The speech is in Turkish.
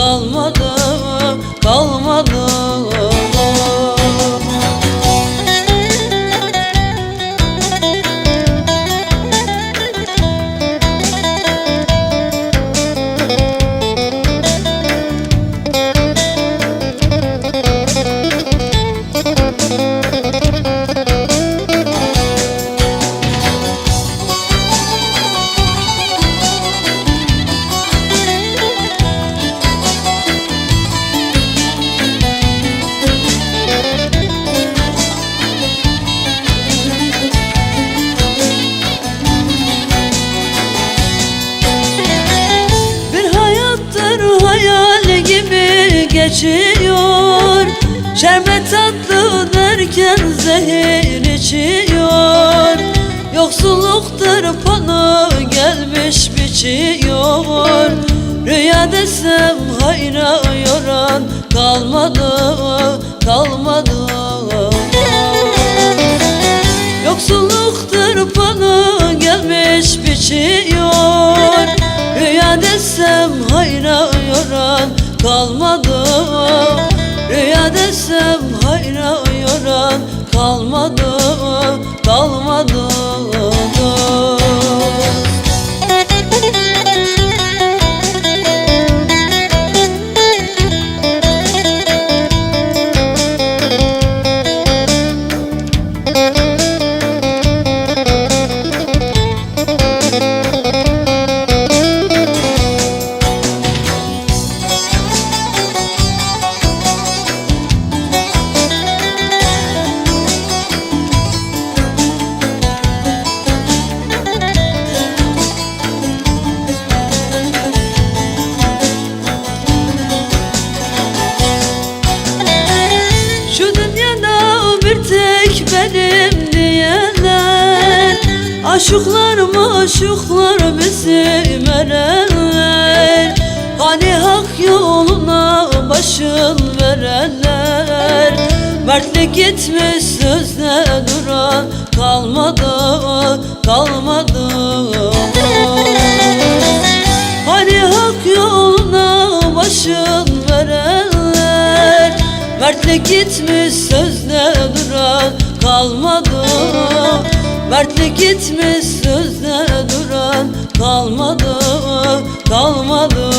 kalmadı, kalmadı. Geçiyor, şerbet tatlı derken zehir içiyor. Yoksulluktur panı gelmiş biçiyor. Rüya desem hayra yoran kalmadı, kalmadı. Yoksulluktur panı gelmiş biçiyor. Rüya desem hayra yoran kalmadı. Rüya desem hayra yoran kalmadı, kalmadı. Benim diyenler aşıklar maşuklar bizim erenler. Hani hak yoluna başın verenler. Mertlik gitmiş sözde duran kalmadı, kalmadı. Hani hak yoluna başın verenler. Mertlik gitmiş sözde duran kalmadı. Mertlik gitmiş sözde duran kalmadı, kalmadı.